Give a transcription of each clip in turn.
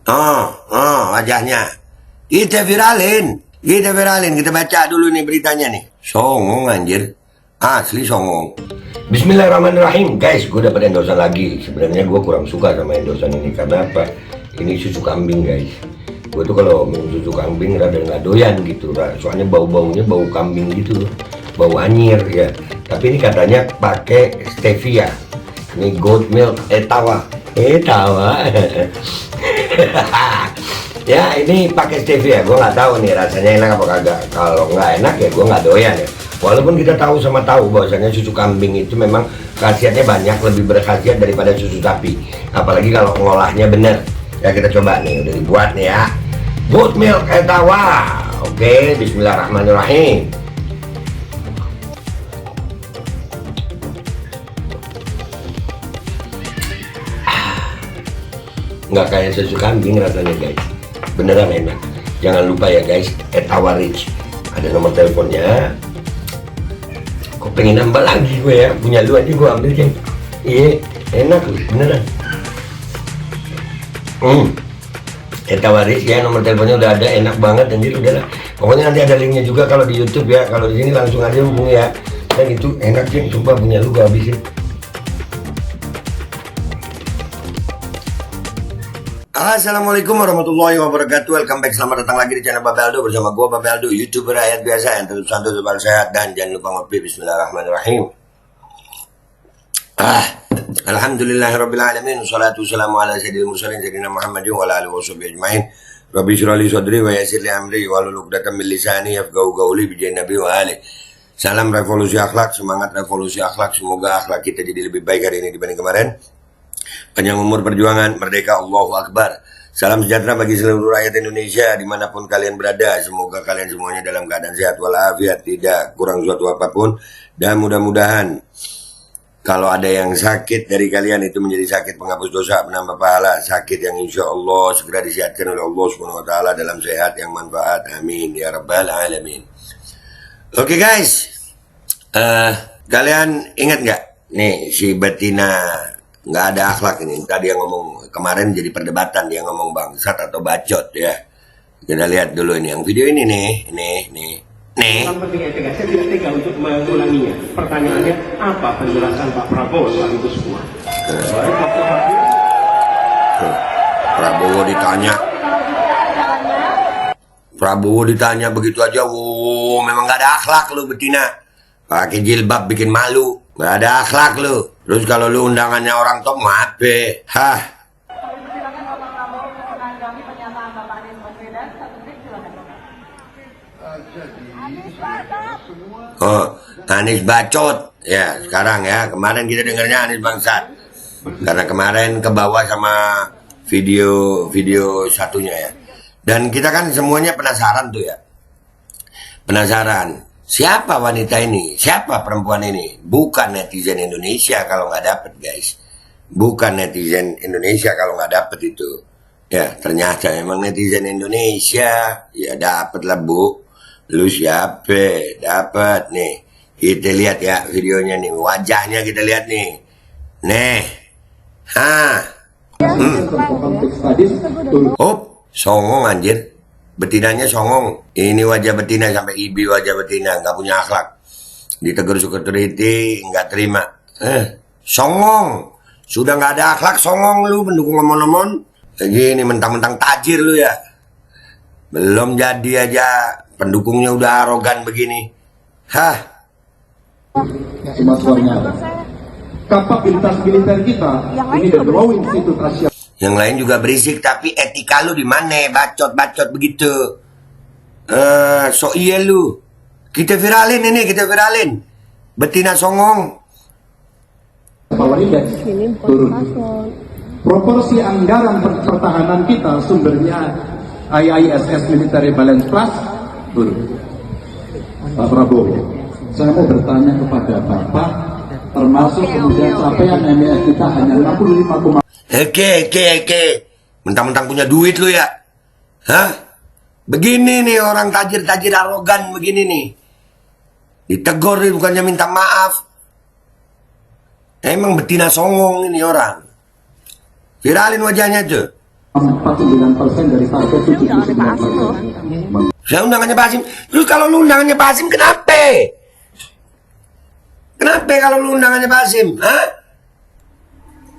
Wajahnya. Kita viralin. Kita baca dulu nih beritanya nih. Songong anjir. Asli songong. Bismillahirrahmanirrahim. Guys, gue dapet endosan lagi. Sebenarnya gue kurang suka sama endosan ini. Karena apa? Ini susu kambing guys. Gue tuh kalau minum susu kambing rada nggak doyan gitu. Soalnya bau-baunya bau kambing gitu. Bau anyir ya. Tapi ini katanya pakai stevia. Ini goat milk etawa. Ya ini pakai stevia, gue nggak tahu nih rasanya enak apa kagak. Kalau nggak enak ya gue nggak doyan ya. Walaupun kita tahu bahwasanya susu kambing itu memang khasiatnya banyak, lebih berkhasiat daripada susu sapi. Apalagi kalau ngolahnya bener. Ya kita coba nih, udah dibuat nih ya. Goat milk etawa. Oke, bismillahirrahmanirrahim. Nggak kayak susu kambing rasanya guys, beneran enak. Jangan lupa ya guys, Etawa Rich, ada nomor teleponnya. Kok pengen nambah lagi gue ya, punya lu aja gue ambil kan. Iya enak beneran. Etawa Rich ya, nomor teleponnya udah ada, enak banget anjir. Udahlah, pokoknya nanti ada linknya juga kalau di YouTube ya. Kalau di sini langsung aja hubungi ya. Dan itu enak sih, coba punya lu gue habisin. Assalamualaikum warahmatullahi wabarakatuh. Welcome back, selamat datang lagi di channel Babeldo bersama gue Babeldo, YouTuber rakyat biasa yang tetap santai, tetap sehat, dan jangan lupa ngopi. Bismillahirrahmanirrahim. Alhamdulillahirrabbilalamin. Wassalatu wassalamu ala sayyidil mursalin sayyidina Muhammadin wa ala alihi washabihi ajmain. Rabbi shrah li sadri wa yassir li amri wahlul 'uqdatam min lisani yafqahu qawli bi nabi wa ali. Salam revolusi akhlak, semangat revolusi akhlak. Semoga akhlak kita jadi lebih baik hari ini dibanding kemarin. Panjang umur perjuangan, merdeka, Allahu Akbar. Salam sejahtera bagi seluruh rakyat Indonesia dimanapun kalian berada. Semoga kalian semuanya dalam keadaan sehat walafiat, tidak kurang suatu apapun. Dan mudah-mudahan kalau ada yang sakit dari kalian itu menjadi sakit penghapus dosa, penambah pahala, sakit yang insya Allah segera disehatkan oleh Allah Subhanahu Wa Taala dalam sehat yang manfaat. Amin ya rabbal alamin. Oke guys, kalian ingat nggak nih si betina nggak ada akhlak ini? Tadi yang ngomong kemarin jadi perdebatan, dia ngomong bangsat atau bacot ya. Kita lihat dulu ini yang video ini nih. Saya tidak tega untuk mengulanginya. Pertanyaannya, apa penjelasan Pak Prabowo soal itu semua? Prabowo ditanya begitu aja, memang nggak ada akhlak lu betina. Pakai jilbab bikin malu, nggak ada akhlak lu. Terus kalau lu undangannya orang top, mape. Anies bacot. Ya, sekarang ya. Kemarin kita dengarnya Anies bangsat. Karena kemarin ke bawah sama video satunya ya. Dan kita kan semuanya penasaran tuh ya. Penasaran. Siapa wanita ini? Siapa perempuan ini? Bukan netizen Indonesia kalau nggak dapet guys. Bukan netizen Indonesia kalau nggak dapet itu. Ya ternyata memang netizen Indonesia. Ya dapet lah bu. Lu siapa? Dapet nih. Kita lihat ya videonya nih. Wajahnya kita lihat nih. Songong anjir. Betinanya songong. Ini wajah betina sampai ibi wajah betina, nggak punya akhlak. Ditegur security nggak terima. Songong. Sudah nggak ada akhlak, songong lu, pendukung lemon-lemon. Gini mentang-mentang tajir lu ya. Belum jadi aja pendukungnya udah arogan begini. Kapabilitas militer kita ini the growing institute Asia. Yang lain juga berisik, tapi etika lu di mana? Bacot begitu. So iya lu. Kita viralin ini, betina songong. Bahwa indeks turun. Proporsi anggaran pertahanan kita sumbernya IISS Military Balance Plus turun. Pak Prabowo, saya mau bertanya kepada Bapak, termasuk kemudian capaian MES kita hanya 65,. Oke. Mentang-mentang punya duit lu ya. Begini nih orang tajir arogan begini nih. Ditegur nih, bukannya minta maaf. Emang betina songong ini orang. Viralin wajahnya tuh. 49% dari target 79%. Saya undangannya Pak Hasim. Terus kalau lu undangannya Pak Hasim, kenapa? Kenapa kalau lu undangannya Pak Hasim? Hah?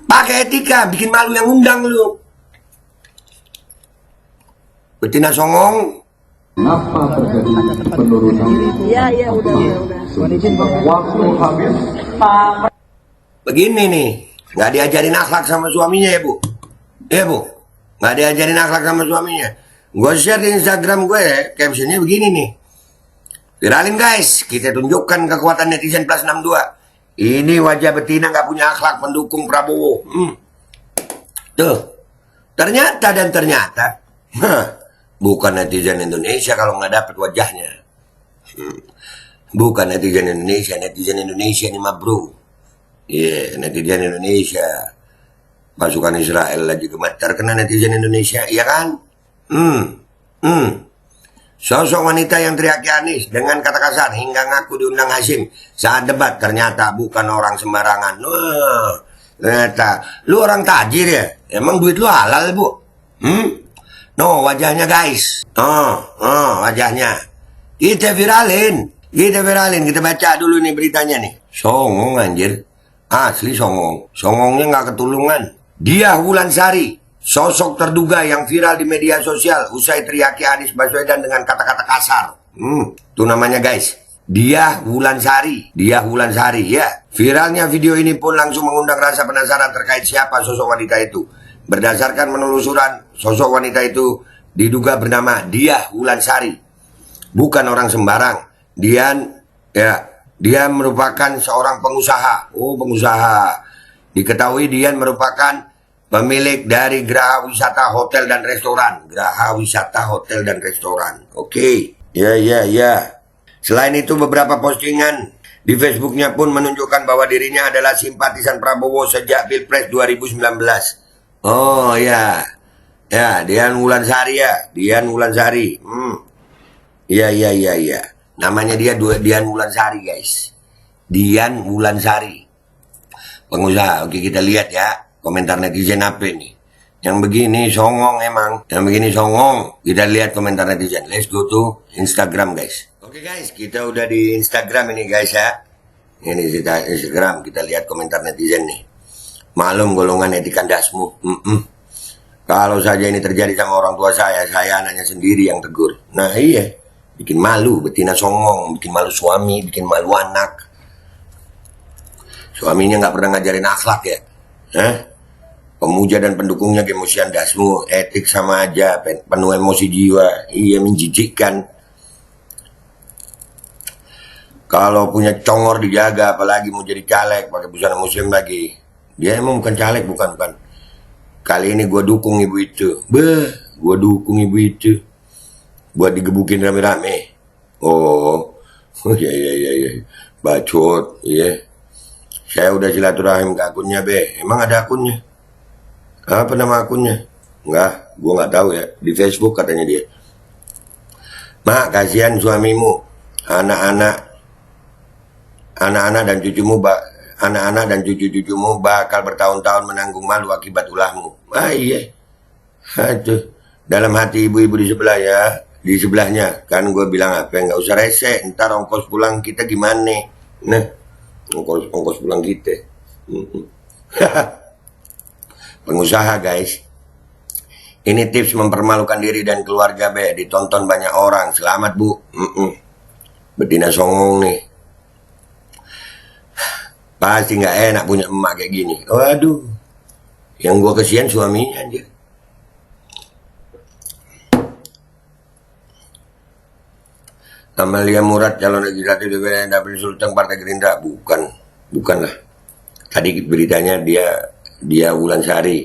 Pakai etika, bikin malu yang undang lu. Betina songong. Kenapa terjadi penurunan? Iya, udah. Waktu habis. Begini nih, nggak diajarin akhlak sama suaminya ya Bu? Iya Bu? Nggak diajarin akhlak sama suaminya. Gue share di Instagram gue, captionnya begini nih. Viralin guys, kita tunjukkan kekuatan netizen plus 62. Ini wajah betina nggak punya akhlak pendukung Prabowo. Tuh, ternyata dan ternyata, bukan netizen Indonesia kalau nggak dapat wajahnya. Bukan netizen Indonesia ini mah bro. Iya, netizen Indonesia. Pasukan Israel lagi gemetar kena netizen Indonesia, iya kan? Sosok wanita yang teriaki Anies dengan kata kasar hingga ngaku diundang Hasim saat debat ternyata bukan orang sembarangan. Ternyata lu orang tajir ya? Emang duit lu halal Bu? No, wajahnya guys. Wajahnya. Kita viralin, kita baca dulu nih beritanya nih. Songong anjir. Asli songong. Songongnya nggak ketulungan. Dia Wulansari, sosok terduga yang viral di media sosial usai teriaki Anies Baswedan dengan kata-kata kasar. Itu namanya guys. Dia Wulansari ya. Viralnya video ini pun langsung mengundang rasa penasaran terkait siapa sosok wanita itu. Berdasarkan penelusuran, sosok wanita itu diduga bernama Dia Wulansari. Bukan orang sembarang. Dia merupakan seorang pengusaha. Pengusaha. Diketahui Dian merupakan pemilik dari Geraha Wisata Hotel dan Restoran. Oke. Ya. Selain itu beberapa postingan di Facebooknya pun menunjukkan bahwa dirinya adalah simpatisan Prabowo sejak Pilpres 2019. Oh ya. Ya, Dian Wulansari ya. Iya. Namanya dia Dian Wulansari guys. Dian Wulansari. Pengusaha. Oke, kita lihat ya komentar netizen apa nih. Yang begini songong emang. Kita lihat komentar netizen. Let's go to Instagram guys. Oke guys, kita udah di Instagram ini guys ya. Ini Instagram, kita lihat komentar netizen nih. Malum golongan etika dasmu. Kalau saja ini terjadi sama orang tua saya anaknya sendiri yang tegur. Nah iya, bikin malu betina songong, bikin malu suami, bikin malu anak. Suaminya nggak pernah ngajarin akhlak ya. Pemuja dan pendukungnya gemosian dasmu, etik sama aja, penuh emosi jiwa. Iya, menjijikkan. Kalau punya congor dijaga, apalagi mau jadi caleg pakai busana muslim lagi. Dia emang bukan caleg, bukan. Kali ini gue dukung ibu itu. Buat digebukin rame-rame. Oh iya. Bacot, iya. Saya udah silaturahim ke akunnya, Be. Emang ada akunnya? Apa nama akunnya? Enggak, gue nggak tahu ya. Di Facebook katanya dia. Mak, kasihan suamimu. Anak-anak dan cucu-cucumu bakal bertahun-tahun menanggung malu akibat ulahmu. Iya. Aduh. Dalam hati ibu-ibu di sebelah ya. Di sebelahnya. Kan gue bilang apa? Nggak usah rese. Ntar ongkos pulang kita gimana? Nah. Ongkos pulang kita. Pengusaha guys. Ini tips mempermalukan diri dan keluarga Be. Ditonton banyak orang. Selamat Bu. Betina songong nih. Pasti nggak enak punya emak kayak gini. Waduh. Yang gua kesian suaminya aja. Amalia Murad calon legislatif DPR Dapil Sulteng Partai Gerindra. Bukanlah. Tadi beritanya dia Wulansari.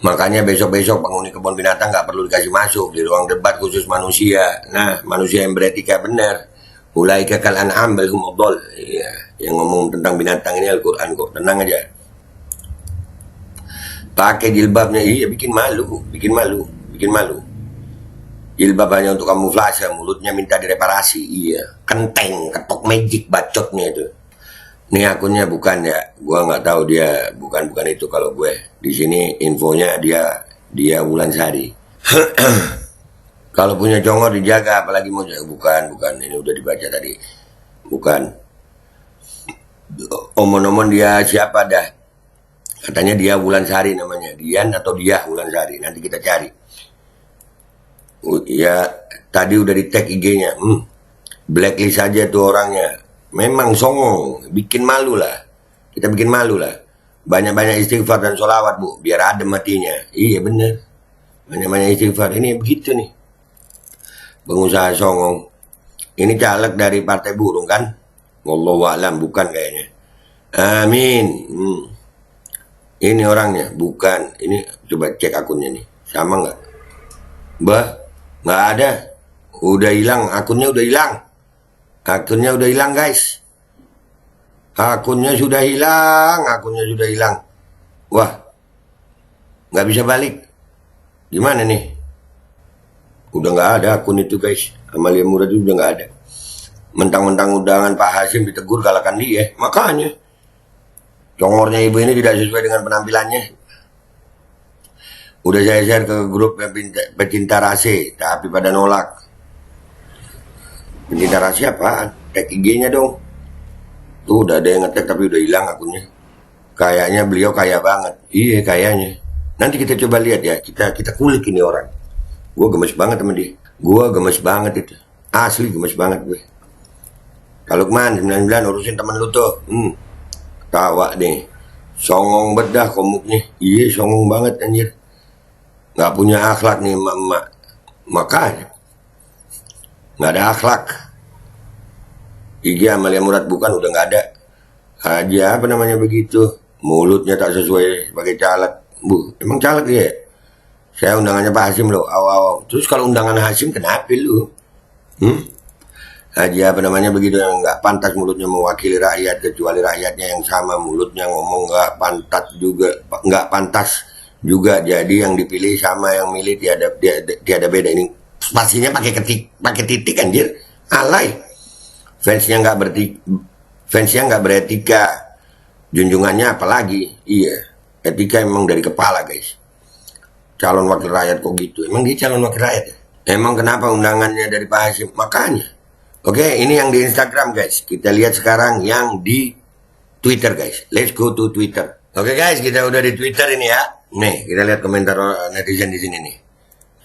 Makanya besok-besok penghuni kebun binatang nggak perlu dikasih masuk di ruang debat khusus manusia. Nah, manusia yang beretika benar. Ulaika kal an'am bal hum adall. Iya, yang ngomong tentang binatang ini Al-Qur'an kok. Tenang aja. Pakai jilbabnya, iya bikin malu. Jilbab hanya untuk kamuflase, mulutnya minta direparasi. Iya, kenteng, ketok magic bacotnya itu. Ini akunnya bukan ya, gua nggak tahu dia bukan itu kalau gue. Di sini infonya dia Dia Wulansari. Kalau punya congor dijaga, apalagi mau jaga. Bukan, ini udah dibaca tadi. Bukan. Omon-omon dia siapa dah? Katanya dia Wulansari namanya. Dian atau dia Wulansari. Nanti kita cari. Ya, tadi udah di tag IG-nya. Blacklist aja tuh orangnya. Memang songong. Bikin malu lah. Kita bikin malu lah. Banyak-banyak istighfar dan sholawat, Bu. Biar adem matinya. Iya bener. Banyak-banyak istighfar. Ini begitu nih. Pengusaha songong. Ini caleg dari Partai Burung kan? Wallahu a'lam, bukan kayaknya. Amin. Ini orangnya, bukan. Ini coba cek akunnya nih. Sama nggak? Nggak ada. Udah hilang, akunnya udah hilang. Akunnya udah hilang, guys. Akunnya sudah hilang. Wah, nggak bisa balik. Gimana nih? Udah nggak ada akun itu, guys. Amalia Murad itu udah nggak ada. Mentang-mentang undangan Pak Hasyim ditegur kalahkan dia. Makanya congornya ibu ini tidak sesuai dengan penampilannya. Udah saya share ke grup pecinta rase, tapi pada nolak. Pecinta rase apaan? Tag IG-nya dong. Tuh udah ada yang ngetek tapi udah hilang akunnya. Kayaknya beliau kaya banget. Iya kayaknya. Nanti kita coba lihat ya. Kita kulik ini orang. Gue gemes banget sama dia. Gue gemes banget itu. Asli gemes banget gue. Kalau kemana 99 urusin temen lu tuh. Tawa nih. Songong bedah komuknya. Iya songong banget anjir. Gak punya akhlak nih emak-emak. Makanya. Gak ada akhlak. IG Amalia Murad bukan udah gak ada. Aja apa namanya begitu. Mulutnya tak sesuai sebagai caleg. Bu, emang caleg ya? Saya undangannya Pak Hasyim loh, awal. Terus kalau undangan Hasyim kenapa lu? Haji apa namanya begitu yang nggak pantas mulutnya mewakili rakyat, kecuali rakyatnya yang sama mulutnya ngomong nggak pantas juga. Jadi yang dipilih sama yang milih tiada beda. Ini pastinya pakai titik anjir, alay. Fansnya nggak beretika, junjungannya apalagi. Iya, etika emang dari kepala guys. Calon wakil rakyat kok gitu? Emang dia calon wakil rakyat ya? Emang kenapa undangannya dari Pak Hasyim? Makanya. Oke, ini yang di Instagram guys. Kita lihat sekarang yang di Twitter guys. Let's go to Twitter. Oke guys, kita udah di Twitter ini ya. Nih, kita lihat komentar netizen di sini nih.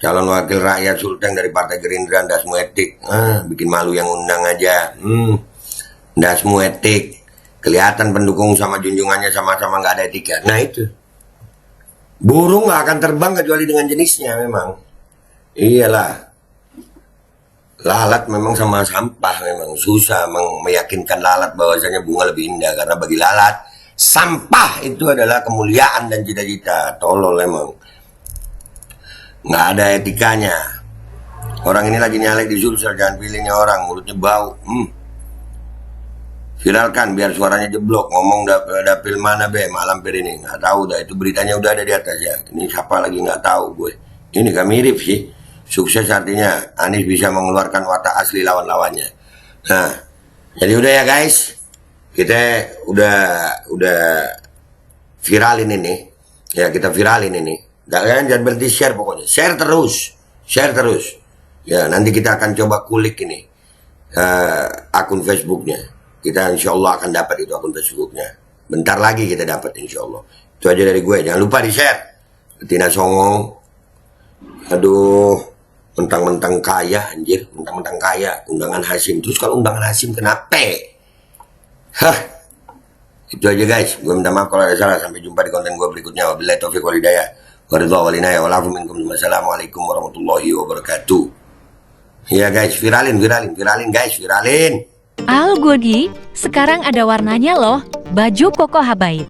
Calon wakil rakyat Sulteng dari Partai Gerindra, Dasmu Etik. Bikin malu yang undang aja. Dasmu Etik. Kelihatan pendukung sama junjungannya sama-sama nggak ada etika. Nah itu. Burung nggak akan terbang kecuali dengan jenisnya memang. Iyalah. Lalat memang sama sampah memang susah meyakinkan lalat bahwasanya bunga lebih indah, karena bagi lalat sampah itu adalah kemuliaan dan cita-cita. Tolol emang, nggak ada etikanya. Orang ini lagi nyalek di Sulsel, jangan pilihnya orang mulutnya bau. Viralkan biar suaranya jeblok. Ngomong dapil mana be malam ini nggak tahu dah, itu beritanya udah ada di atas ya. Ini siapa lagi nggak tahu gue. Ini gak mirip sih. Sukses artinya Anies bisa mengeluarkan watak asli lawan-lawannya. Nah, jadi udah ya guys. Kita udah viralin ini. Ya, kita viralin ini. Jangan berhenti share pokoknya. Share terus. Ya, nanti kita akan coba kulik ini. Akun Facebooknya. Kita insya Allah akan dapat itu akun Facebooknya. Bentar lagi kita dapat insya Allah. Itu aja dari gue. Jangan lupa di share. Betina songong. Aduh. Mentang-mentang kaya anjir, mentang-mentang kaya undangan Hasyim. Terus kalau undangan Hasyim kenapa? Itu aja guys. Gue minta maaf kalau ada salah. Sampai jumpa di konten gue berikutnya. Wabillahi taufiq wal hidayah. Waridha wal inayah wal afu minkum. Wassalamualaikum warahmatullahi wabarakatuh. Ya guys, viralin guys, viralin. Al Godi, sekarang ada warnanya loh. Baju Koko Habaib.